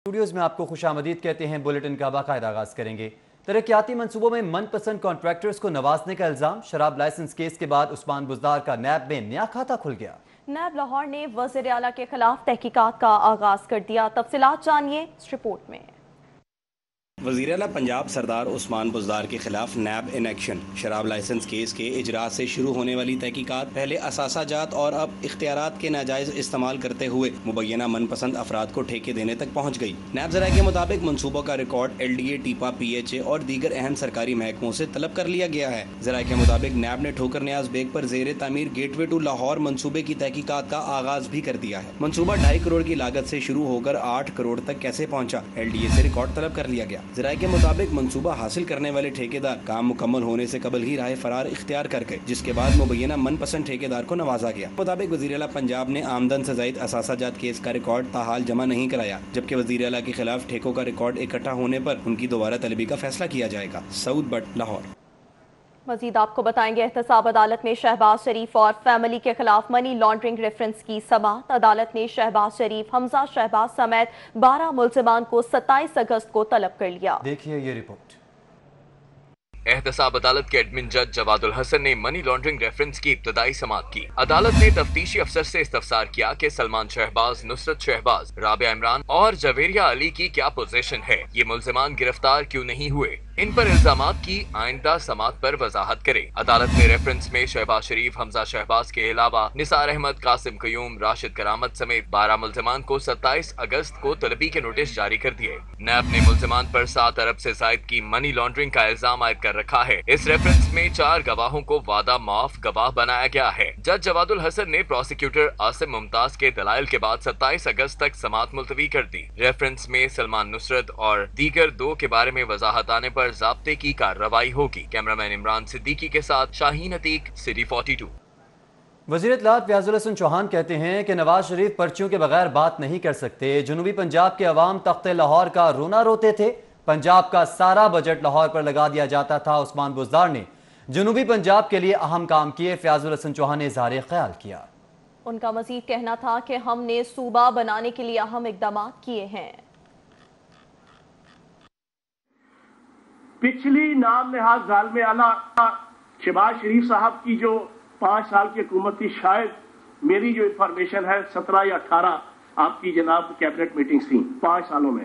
Studios میں آپ کو خوش آمدید کہتے ہیں۔ بلیٹن کا باقاعدہ آغاز کریں گے۔ ترقیاتی منصوبوں میں من پسند کانٹریکٹرز کو نوازنے کا الزام۔ شراب لائسنس کیس کے بعد عثمان بزدار کا نیب میں نیا کھاتہ کھل گیا۔ نیب لاہور نے وزیر اعلیٰ کے خلاف تحقیقات کا آغاز کر دیا۔ تفصیلات جانیے اس رپورٹ میں۔ وزیر اعلیٰ پنجاب سردار عثمان بزدار کے خلاف نیب ان ایکشن۔ شراب لائسنس کیس کے اجراء سے شروع ہونے والی تحقیقات پہلے اثاثہ جات اور اب اختیارات کے ناجائز استعمال کرتے ہوئے مبینہ من پسند افراد کو ٹھیکے دینے تک پہنچ گئی۔ نیب ذرائع کے مطابق منصوبوں کا record L D A, TEPA, P H A اور دیگر اہم سرکاری محکموں سے طلب کر لیا گیا ہے۔ ذرائع کے مطابق نیب نے ٹھوکر نیاز بیگ پر زیر تعمیر گیٹ وے ٹو لاہور منصوبے کی تحقیقات کا آغاز بھی کر دیا ہے۔ منصوبہ 2.5 کروڑ کی لاگت سے شروع ہو کر 8 کروڑ تک کیسے پہنچا، ایل ڈی اے سے ریکارڈ طلب کر لیا گیا۔ ذرائع کے مطابق منصوبہ حاصل کرنے والے ٹھیکیدار کام مکمل ہونے سے قبل ہی راہ فرار اختیار کر گئے، جس کے بعد مبینہ من پسند ٹھیکیدار کو نوازا گیا۔ مطابق وزیر اعلیٰ پنجاب نے آمدن سے زائد اثاثہ جات کیس کا ریکارڈ تاحال جمع نہیں کرایا، جبکہ وزیر اعلیٰ کے خلاف ٹھیکوں کا ریکارڈ اکٹھا ہونے پر ان کی دوبارہ طلبی کا فیصلہ کیا جائے گا۔ سعود بٹ، لاہور۔ مزید آپ کو بتائیں گے، احتساب عدالت میں شہباز شریف اور فیملی کے خلاف منی لانڈرنگ ریفرنس کی سماعت۔ عدالت نے شہباز شریف، حمزہ شہباز سمیت 12 ملزمان کو 27 اگست کو طلب کر لیا۔ دیکھیے یہ رپورٹ۔ احتساب عدالت کے ایڈمن جج جواد الحسن نے منی لانڈرنگ ریفرنس کی ابتدائی سماعت کی۔ عدالت نے تفتیشی افسر سے استفسار کیا کہ سلمان شہباز، نصرت شہباز، رابعہ عمران اور جویریہ علی کی کیا پوزیشن ہے، یہ ملزمان گرفتار کیوں نہیں ہوئے، ان پر الزامات کی آئندہ سماعت پر وضاحت کرے۔ عدالت نے ریفرنس میں شہباز شریف، حمزہ شہباز کے علاوہ نثار احمد، قاسم قیوم، راشد کرامت سمیت 12 ملزمان کو 27 اگست کو طلبی کے نوٹس جاری کر دیے۔ نیب نے ملزمان پر 7 ارب سے زائد کی منی لانڈرنگ کا الزام عائد کر رکھا ہے۔ اس ریفرنس میں 4 گواہوں کو وعدہ معاف گواہ بنایا گیا ہے۔ جج جواد الحسن نے پروسیکیوٹر عاصم ممتاز کے دلائل کے بعد 27 اگست تک سماعت ملتوی کر دی۔ ریفرنس میں سلمان، نصرت اور دیگر 2 کے بارے میں وضاحت آنے پر ضابطے کی کارروائی ہوگی۔ کیمرامین عمران صدیقی کے ساتھ شاہین عتیق، سٹی 42۔ وزیر اطلاعات فیاض الحسن چوہان کہتے ہیں کہ نواز شریف پرچیوں کے بغیر بات نہیں کر سکتے۔ جنوبی پنجاب کے عوام تخت لاہور کا رونا روتے تھے، پنجاب کا سارا بجٹ لاہور پر لگا دیا جاتا تھا۔ عثمان بزدار نے جنوبی پنجاب کے لیے اہم کام کیے، فیاض الحسن چوہان نے اظہار خیال کیا۔ ان کا مزید کہنا تھا کہ ہم نے صوبہ بنانے کے لیے اہم اقدامات کیے ہیں۔ پچھلی نام نہاد ظالم اعلیٰ شہباز شریف صاحب کی جو 5 سال کی حکومت تھی، شاید میری جو انفارمیشن ہے 17 یا 18 آپ کی جناب کیبنٹ میٹنگز تھیں 5 سالوں میں۔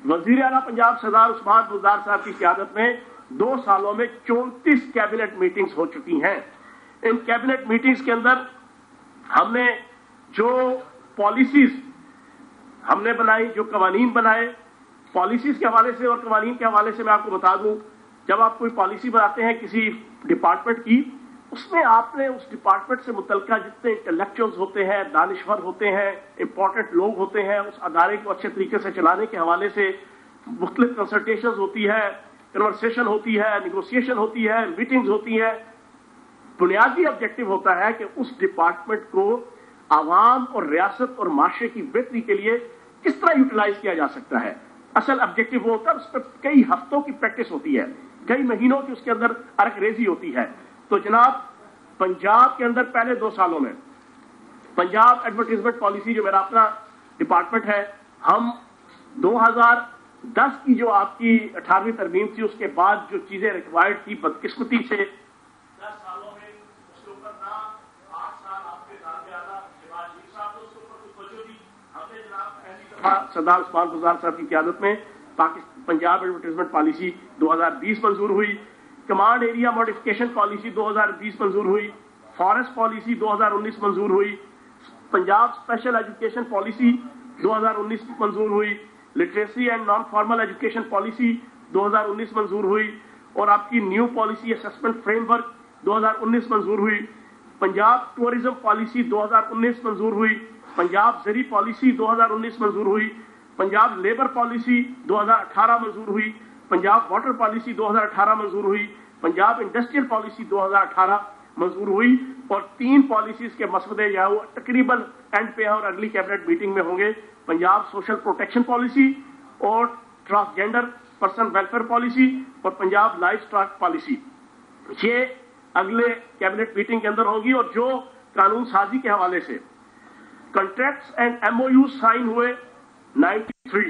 وزیر اعلیٰ پنجاب سردار عثمان بزدار صاحب کی قیادت میں 2 سالوں میں 34 کیبنٹ میٹنگز ہو چکی ہیں۔ ان کیبنٹ میٹنگز کے اندر ہم نے جو پالیسیز ہم نے بنائی، جو قوانین بنائے، پالیسیز کے حوالے سے اور قوانین کے حوالے سے میں آپ کو بتا دوں، جب آپ کوئی پالیسی بناتے ہیں کسی ڈپارٹمنٹ کی، اس میں آپ نے اس ڈپارٹمنٹ سے متعلقہ جتنے انٹلیکچوئلز ہوتے ہیں، دانشور ہوتے ہیں، امپورٹنٹ لوگ ہوتے ہیں، اس ادارے کو اچھے طریقے سے چلانے کے حوالے سے مختلف کنسلٹیشنز ہوتی ہے، کنورسیشن ہوتی ہے، نیگوسیشن ہوتی ہے، میٹنگز ہوتی ہیں۔ بنیادی آبجیکٹو ہوتا ہے کہ اس ڈپارٹمنٹ کو عوام اور ریاست اور معاشرے کی بہتری کے لیے کس طرح یوٹیلائز کیا جا سکتا ہے۔ اصل آبجیکٹو وہ ہوتا ہے، اس پر کئی ہفتوں کی پریکٹس ہوتی ہے، کئی مہینوں کی اس کے اندر عرق ریزی ہوتی ہے۔ تو جناب پنجاب کے اندر پہلے 2 سالوں میں پنجاب ایڈورٹائزمنٹ پالیسی جو میرا اپنا ڈپارٹمنٹ ہے، ہم 2010 کی جو آپ کی 18ویں ترمیم تھی، اس کے بعد جو چیزیں ریکوائرڈ تھی، بدقسمتی سے 10 سالوں میں اس کے اوپر نہ 8 سال آپ کے شہباز شریف صاحب کو اس کے اوپر کچھ توجہ دی۔ ہم نے جناب پہلی دفعہ سردار عثمان بزدار صاحب کی قیادت میں پنجاب ایڈورٹائزمنٹ پالیسی 2020 منظور ہوئی، کمانڈ ایریا موڈیفکیشن پالیسی 2020 منظور ہوئی، فارسٹ پالیسی 2019 منظور ہوئی، پنجاب اسپیشل ایجوکیشن پالیسی 2019 منظور ہوئی، literacy and non formal education policy 2019 منظور ہوئی، اور آپ کی new policy assessment frame work 2019 منظور ہوئی، پنجاب ٹورزم پالیسی 2019 منظور ہوئی، پنجاب زرعی پالیسی 2019 منظور ہوئی، پنجاب لیبر پالیسی 2018 منظور ہوئی، پنجاب واٹر پالیسی 2018 منظور ہوئی، پنجاب انڈسٹریل پالیسی 2018 منظور ہوئی، اور 3 پالیسیز کے مسودے جو ہے وہ تقریباً اینڈ پہ ہیں اور اگلی کیبنٹ میٹنگ میں ہوں گے۔ پنجاب سوشل پروٹیکشن پالیسی اور ٹرانسجینڈر پرسن ویلفیئر پالیسی اور پنجاب لائف اسٹاک پالیسی، یہ اگلے کیبنٹ میٹنگ کے اندر ہوگی۔ اور جو قانون سازی کے حوالے سے کنٹریکٹس اینڈ MOUs سائن ہوئے 93،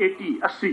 80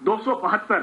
272,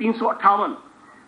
358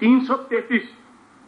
333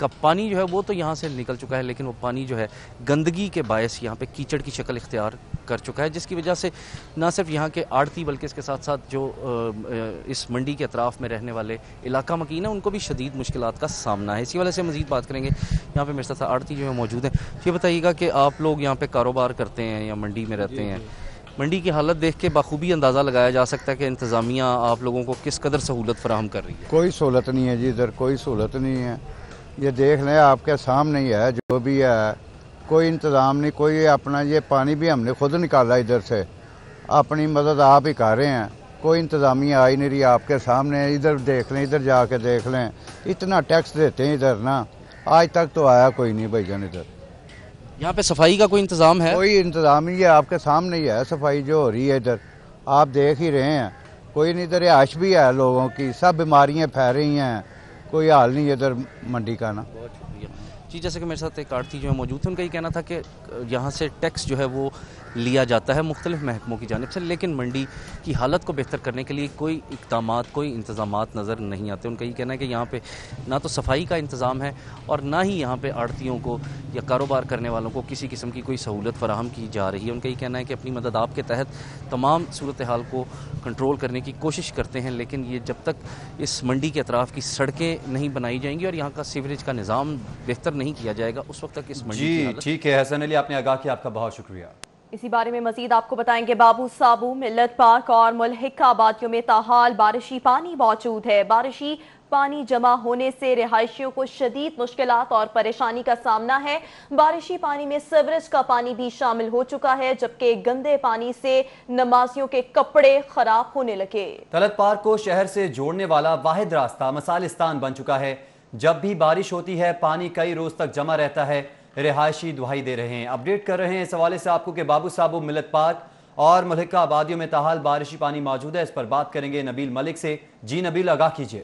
کا پانی جو ہے وہ تو یہاں سے نکل چکا ہے، لیکن وہ پانی جو ہے گندگی کے باعث یہاں پہ کیچڑ کی شکل اختیار کر چکا ہے، جس کی وجہ سے نہ صرف یہاں کے آڑتی بلکہ اس کے ساتھ ساتھ جو اس منڈی کے اطراف میں رہنے والے علاقہ مکین ہیں ان کو بھی شدید مشکلات کا سامنا ہے۔ اسی وجہ سے مزید بات کریں گے، یہاں پہ میرے ساتھ آڑتی جو ہے موجود ہیں۔ یہ بتائیے گا کہ آپ لوگ یہاں پہ کاروبار کرتے ہیں یا منڈی میں رہتے ہیں، منڈی کی حالت دیکھ کے بخوبی اندازہ لگایا جا سکتا ہے کہ انتظامیہ آپ لوگوں کو کس قدر سہولت فراہم کر رہی ہے؟ کوئی سہولت نہیں ہے جی، ادھر کوئی سہولت نہیں ہے، یہ دیکھ لیں آپ کے سامنے ہی ہے، جو بھی ہے کوئی انتظام نہیں، کوئی اپنا یہ پانی بھی ہم نے خود نکالا ادھر سے، اپنی مدد آپ ہی کر رہے ہیں، کوئی انتظامیہ آئی نہیں رہی، آپ کے سامنے ادھر دیکھ لیں، ادھر جا کے دیکھ لیں، اتنا ٹیکس دیتے ہیں ادھر نا، آج تک تو آیا کوئی نہیں بھائی جان ادھر۔ یہاں پہ صفائی کا کوئی انتظام ہے؟ کوئی انتظام نہیں ہے، آپ کے سامنے ہی ہے صفائی جو ہو رہی ہے ادھر، آپ دیکھ ہی رہے ہیں، کوئی نہیں، ادھر رہائش بھی ہے لوگوں کی، سب بیماریاں پھیل رہی ہیں، کوئی حال نہیں ہے ادھر منڈی کا نا۔ بہت شکریہ جی۔ جیسے کہ میرے ساتھ ایک آڑتی جو ہے موجود تھے، ان کا یہ کہنا تھا کہ یہاں سے ٹیکس جو ہے وہ لیا جاتا ہے مختلف محکموں کی جانب سے، لیکن منڈی کی حالت کو بہتر کرنے کے لیے کوئی اقدامات، کوئی انتظامات نظر نہیں آتے۔ ان کا یہ کہنا ہے کہ یہاں پہ نہ تو صفائی کا انتظام ہے اور نہ ہی یہاں پہ آڑتیوں کو یا کاروبار کرنے والوں کو کسی قسم کی کوئی سہولت فراہم کی جا رہی ہے۔ ان کا یہ کہنا ہے کہ اپنی مدد آپ کے تحت تمام صورتحال کو کنٹرول کرنے کی کوشش کرتے ہیں، لیکن یہ جب تک اس منڈی کے اطراف کی سڑکیں نہیں بنائی جائیں گی اور یہاں کا سیوریج کا نظام بہتر نہیں کیا جائے گا، اس وقت تک اس منڈی کی حالت۔ ٹھیک ہے حسن علی، آپ نے آگاہ کیا، آپ کا بہت شکریہ۔ اسی بارے میں مزید آپ کو بتائیں گے، بابو سابو، ملت پارک اور ملحقہ آبادیوں میں تاحال بارشی پانی موجود ہے۔ بارشی پانی جمع ہونے سے رہائشیوں کو شدید مشکلات اور پریشانی کا سامنا ہے۔ بارشی پانی میں سیوریج کا پانی بھی شامل ہو چکا ہے، جبکہ گندے پانی سے نمازیوں کے کپڑے خراب ہونے لگے۔ طلعت پارک کو شہر سے جوڑنے والا واحد راستہ مسالستان بن چکا ہے۔ جب بھی بارش ہوتی ہے پانی کئی روز تک جمع رہتا ہے، رہائشی دہائی دے رہے ہیں، اپڈیٹ کر رہے ہیں اس حوالے سے آپ کو کہ بابو صابو، ملت پارک اور ملحقہ آبادیوں میں تاحال بارشی پانی موجود ہے۔ اس پر بات کریں گے نبیل ملک سے۔ جی نبیل، آگاہ کیجئے۔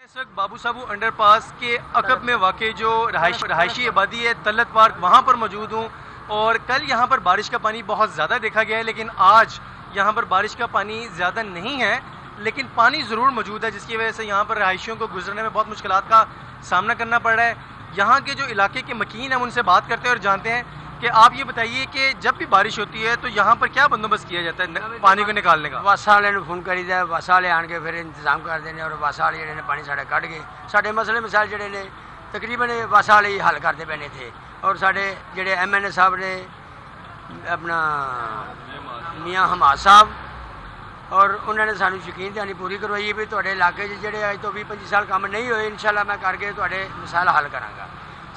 اس وقت بابو صابو انڈر پاس کے عقب میں واقع جو رہائشی آبادی ہے طلعت پارک، وہاں پر موجود ہوں، اور کل یہاں پر بارش کا پانی بہت زیادہ دیکھا گیا ہے، لیکن آج یہاں پر بارش کا پانی زیادہ نہیں ہے، لیکن پانی ضرور موجود ہے، جس کی وجہ سے یہاں پر رہائشیوں کو گزرنے میں بہت مشکلات کا سامنا کرنا پڑ رہا ہے۔ یہاں کے جو علاقے کے مکین ہیں ان سے بات کرتے ہیں اور جانتے ہیں کہ آپ یہ بتائیے کہ جب بھی بارش ہوتی ہے تو یہاں پر کیا بندوبست کیا جاتا ہے پانی کو نکالنے کا؟ واسا والے فون کری دا، واسا والے آن کے پھر انتظام کرتے ہیں، اور واسا والے جڑے نے پانی ساڈا کڈ کے ساڈے مسئلے مسائل جڑے نے تقریباً واسا والے ہی حل کرتے پے تھے، اور ساڈے جڑے MNA صاحب نے اپنا میاں حماد صاحب، اور انہوں نے سانو یقین دہانی پوری کروائی بھی تھوڑے علاقے جڑے اج تو 20-25 سال کام نہیں ہوئے، انشاءاللہ میں کر کے تھوڑے مسائل حل کراں گا۔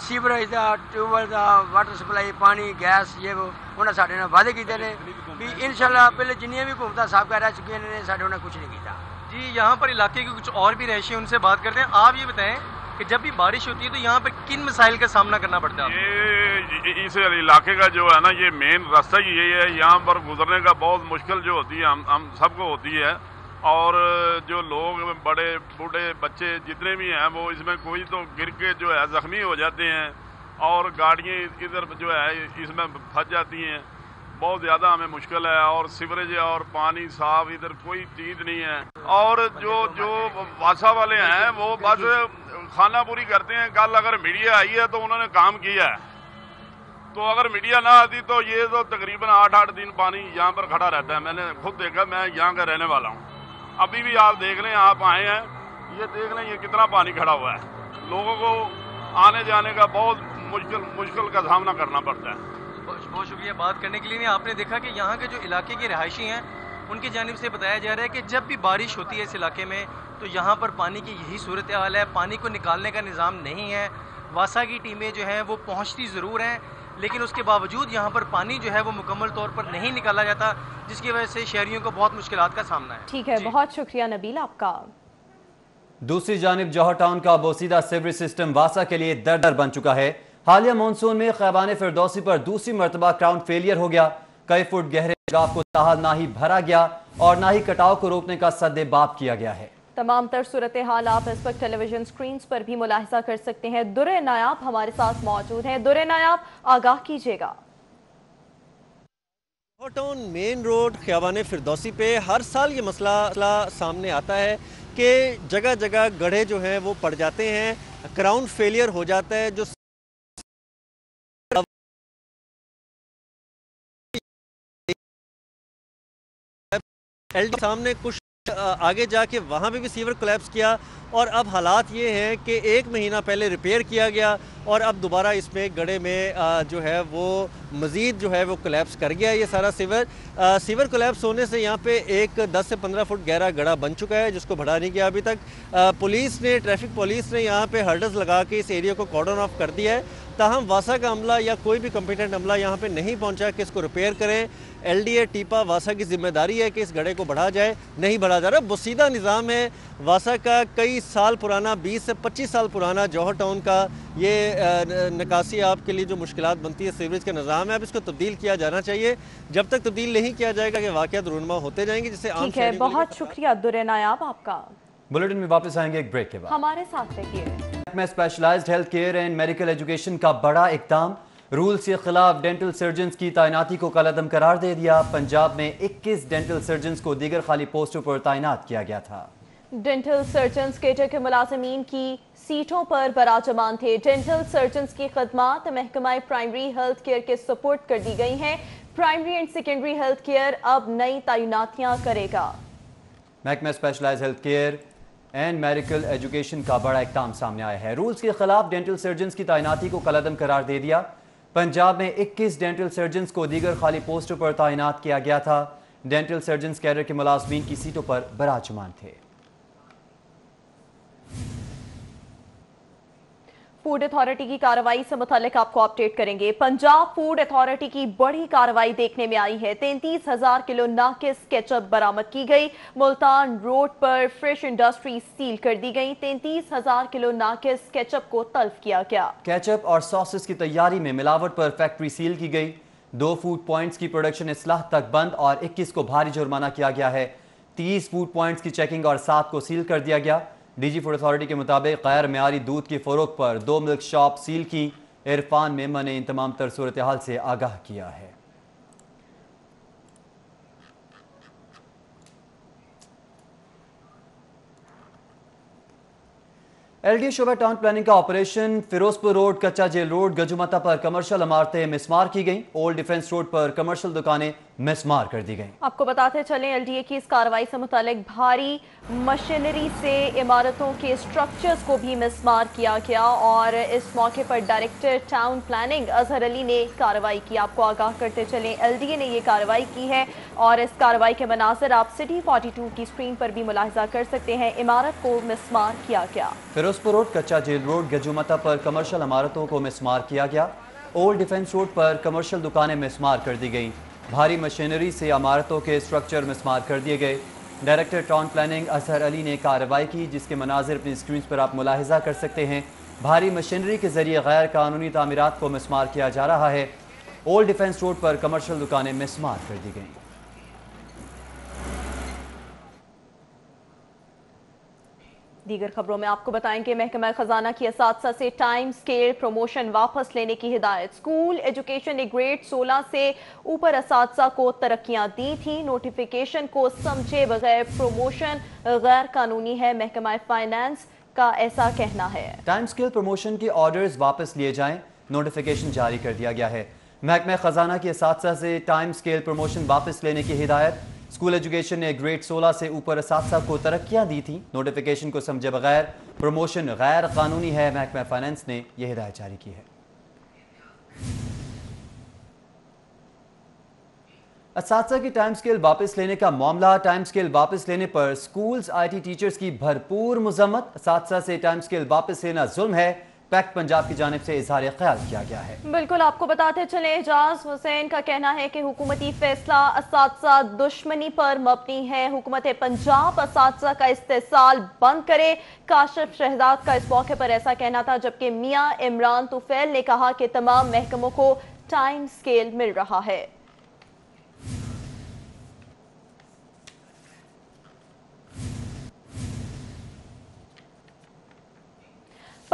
سیوریج دا، ٹیوب ویل دا، واٹر سپلائی، پانی، گیس، یہ وہ انہوں نے ساڈے نال وعدے کیتے نے بھی انشاءاللہ پہلے جنیاں بھی حکومتاں صاحب کہہ رہ چکی نے ساڈے انہوں نے کچھ نہیں کیتا۔ جی یہاں پر علاقے کے کچھ اور بھی رہائشی ان سے بات کرتے ہیں۔ آپ یہ بتائیں کہ جب بھی بارش ہوتی ہے تو یہاں پر کن مسائل کا سامنا کرنا پڑتا ہے؟ یہ اس علاقے کا جو ہے نا، یہ مین راستہ ہی یہی ہے، یہاں پر گزرنے کا بہت مشکل جو ہوتی ہے ہم سب کو ہوتی ہے، اور جو لوگ بڑے بوڑھے بچے جتنے بھی ہیں وہ اس میں کوئی تو گر کے جو ہے زخمی ہو جاتے ہیں، اور گاڑیاں ادھر جو ہے اس میں پھنس جاتی ہیں، بہت زیادہ ہمیں مشکل ہے، اور سیوریج اور پانی صاف ادھر کوئی چیز نہیں ہے، اور جو واسا والے ہیں وہ بس خانہ پوری کرتے ہیں۔ کل اگر میڈیا آئی ہے تو انہوں نے کام کیا ہے، تو اگر میڈیا نہ آتی تو یہ تو تقریباً 8 دن پانی یہاں پر کھڑا رہتا ہے۔ میں نے خود دیکھا، میں یہاں کا رہنے والا ہوں، ابھی بھی آپ دیکھ لیں، آپ آئے ہیں یہ دیکھ لیں یہ کتنا پانی کھڑا ہوا ہے، لوگوں کو آنے جانے کا بہت مشکل کا سامنا کرنا پڑتا ہے۔ بہت شکریہ بات کرنے کے لیے۔ آپ نے دیکھا کہ یہاں کے جو علاقے کے رہائشی ہیں ان کی جانب سے بتایا جا رہا ہے کہ جب بھی بارش ہوتی ہے اس علاقے میں تو یہاں پر پانی کی یہی صورتحال ہے، پانی کو نکالنے کا نظام نہیں ہے۔ واسا کی ٹیمیں جو ہیں وہ پہنچتی ضرور ہیں، لیکن اس کے باوجود یہاں پر پانی جو ہے وہ مکمل طور پر نہیں نکالا جاتا، جس کی وجہ سے شہریوں کو بہت مشکلات کا سامنا ہے۔ ٹھیک ہے، بہت شکریہ نبیل آپ کا۔ دوسری جانب جوہر ٹاؤن کا بوسیدہ سیوریج سسٹم واسا کے لیے در بن چکا ہے۔ حالیہ مونسون میں خیبان فردوسی پر دوسری مرتبہ کراؤن فیلئر ہو گیا، کئی فٹ گہرے گاف کو تاحال نہ ہی بھرا گیا اور نہ ہی کٹاؤ کو روکنے کا سد باب کیا گیا ہے۔ تمام تر صورتحال آپ اس وقت ٹیلی ویژن سکرینز پر بھی ملاحظہ کر سکتے ہیں۔ درِ نایاب ہمارے ساتھ موجود ہیں۔ درِ نایاب، آگاہ کیجیے گا۔ جوہر ٹاؤن مین روڈ خیابان فردوسی پہ ہر سال یہ مسئلہ سامنے آتا ہے کہ جگہ جگہ گڑھے جو ہیں وہ پڑ جاتے ہیں، کراؤن فیلئر ہو جاتا ہے، جو سامنے کچھ آگے جا کے وہاں پہ بھی سیور کولیپس کیا، اور اب حالات یہ ہیں کہ 1 مہینہ پہلے ریپیئر کیا گیا اور اب دوبارہ اس میں گڑھے میں جو ہے وہ مزید جو ہے وہ کولیپس کر گیا یہ سارا سیور کولیپس ہونے سے یہاں پہ ایک 10 سے 15 فٹ گہرا گڑھا بن چکا ہے جس کو بڑھا نہیں گیا ابھی تک۔ ٹریفک پولیس نے یہاں پہ ہرڈز لگا کے اس ایریا کو کارڈن آف کر دیا ہے، تاہم واسا کا عملہ یا کوئی بھی کمپیٹنٹ عملہ یہاں پہ نہیں پہنچا کہ اس کو ریپیئر کریں۔ LDA ٹیپا واسا کی ذمہ داری ہے کہ اس گڑھے کو بڑھا جائے، نہیں بڑھا جا رہا۔ بسیدہ نظام ہے واسا کا، کئی سال پرانا، 20 سے 25 سال پرانا جوہر ٹاؤن کا یہ نکاسی آپ کے لیے جو مشکلات بنتی ہے سیوریج کا نظام ہے، اب اس کو تبدیل کیا جانا چاہیے۔ جب تک تبدیل نہیں کیا جائے گا کہ واقعات رونما ہوتے جائیں گے، جس سے عام ٹھیک ہے، بہت شکریہ عبدالرے نایاب آپ کا۔ بلیٹن میں واپس آئیں گے ایک بریک کے بعد۔ ہمارے ساتھ رہیے۔ میں specialised health care and medical education کا بڑا اقدام، رولز کے خلاف ڈینٹل سرجنز کی تعیناتی کو کالعدم قرار دے دیا۔ پنجاب میں 21 ڈینٹل سرجنز کو دیگر خالی پوسٹوں پر تعینات کیا گیا تھا۔ ڈینٹل سرجنز کیڈر کے ملازمین کی سیٹوں پر براجمان تھے۔ ڈینٹل سرجنز کی خدمات محکمہ پرائمری ہیلتھ کیئر کے سپورٹ کر دی گئی ہیں۔ Primary and secondary health care اب نئی تعیناتیاں کرے گا۔ محکمہ specialised health care and medical education کا بڑا اقدام سامنے آیا ہے۔ رولز کے خلاف ڈینٹل سرجنز کی تعیناتی کو کالعدم قرار دے دیا۔ پنجاب میں 21 ڈینٹل سرجنز کو دیگر خالی پوسٹوں پر تعینات کیا گیا تھا۔ ڈینٹل سرجنز کیڈر کے ملازمین کی سیٹوں پر براجمان تھے۔ فوڈ اتھارٹی کی کارروائی سے متعلق آپ کو اپڈیٹ کریں گے۔ پنجاب فوڈ اتھارٹی کی بڑی کارروائی دیکھنے میں آئی ہے۔ 33,000 کلو ناقص کیچپ برآمد کی گئی۔ ملتان روڈ پر فریش انڈسٹری سیل کر دی گئی۔ 33,000 کلو ناقص کیچپ کو تلف کیا گیا۔ کیچپ اور ساسز کی تیاری میں ملاوٹ پر فیکٹری سیل کی گئی۔ 2 فوڈ پوائنٹس کی پروڈکشن اصلاح تک بند اور 21 کو بھاری جرمانہ کیا گیا ہے۔ 30 فوڈ پوائنٹس کی چیکنگ اور 7 کو سیل کر دیا گیا۔ ڈی جی فوڈ اتھارٹی کے مطابق غیر معیاری دودھ کی فروخت پر 2 ملک شاپ سیل کی۔ عرفان میمن نے ان تمام تر صورتحال سے آگاہ کیا ہے۔ LDA شعبہ ٹاؤن پلاننگ کا آپریشن فیروزپور روڈ، کچا جیل روڈ، گجومتا پر کمرشل عمارتیں مسمار کی گئیں۔ اولڈ ڈیفنس روڈ پر کمرشل دکانیں مسمار کر دی گئیں۔ آپ کو بتاتے چلیں LDA کی اس کارروائی سے متعلق بھاری مشینری سے عمارتوں کے سٹرکچرز کو بھی مسمار کیا گیا، اور اس موقع پر director town planning Azhar Ali نے کارروائی کی۔ آپ کو آگاہ کرتے چلیں LDA نے یہ کارروائی کی ہے، اور اس کارروائی کے مناظر آپ سٹی 42 کی سکرین پر بھی ملاحظہ کر سکتے ہیں۔ عمارت کو مسمار کیا گیا۔ فیروزپور روڈ، کچا جیل روڈ، گجومتا پر کمرشل عمارتوں کو مسمار کیا گیا۔ اولڈ ڈیفنس روڈ پر کمرشل دکانیں مسمار کر دی گئیں۔ بھاری مشینری سے عمارتوں کے سٹرکچر مسمار کر دیے گئے۔ Director town planning Azhar Ali نے کارروائی کی، جس کے مناظر اپنی سکرینز پر آپ ملاحظہ کر سکتے ہیں۔ بھاری مشینری کے ذریعے غیر قانونی تعمیرات کو مسمار کیا جا رہا ہے۔ اولڈ ڈیفنس روڈ پر کمرشل دکانیں مسمار کر دی گئیں۔ دیگر خبروں میں آپ کو بتائیں کہ محکمہ خزانہ کی اساتذہ سے ٹائم سکیل پروموشن واپس لینے کی ہدایت۔ اسکول ایجوکیشن نے گریڈ 16 سے اوپر اساتذہ کو ترقیاں دی تھیں۔ نوٹیفیکیشن کو سمجھے بغیر پروموشن غیر قانونی ہے، محکمہ فائنانس کا ایسا کہنا ہے۔ ٹائم سکیل پروموشن کے آرڈرز واپس لیے جائیں، نوٹیفیکیشن جاری کر دیا گیا ہے۔ محکمہ خزانہ کی اساتذہ سے ٹائم سکیل پروموشن واپس لینے کی ہدایت۔ اسکول ایجوکیشن نے گریڈ 16 سے اوپر اساتذہ کو ترقیاں دی تھیں۔ نوٹیفیکیشن کو سمجھے بغیر پروموشن غیر قانونی ہے، محکمہ فائنانس نے یہ ہدایت جاری کی ہے۔ اساتذہ کی ٹائم سکیل واپس لینے کا معاملہ۔ ٹائم سکیل واپس لینے پر سکولز IT ٹیچرز کی بھرپور مذمت۔ اساتذہ سے ٹائم سکیل واپس لینا ظلم ہے، پیکٹ پنجاب کی جانب سے اظہار خیال کیا گیا ہے۔ بالکل، آپ کو بتاتے چلیں اعجاز حسین کا کہنا ہے کہ حکومتی فیصلہ اساتذہ دشمنی پر مبنی ہے۔ حکومت پنجاب اساتذہ کا استحصال بند کرے۔ کاشف شہزاد کا اس موقع پر ایسا کہنا تھا، جبکہ میاں عمران طفیل نے کہا کہ تمام محکموں کو ٹائم سکیل مل رہا ہے۔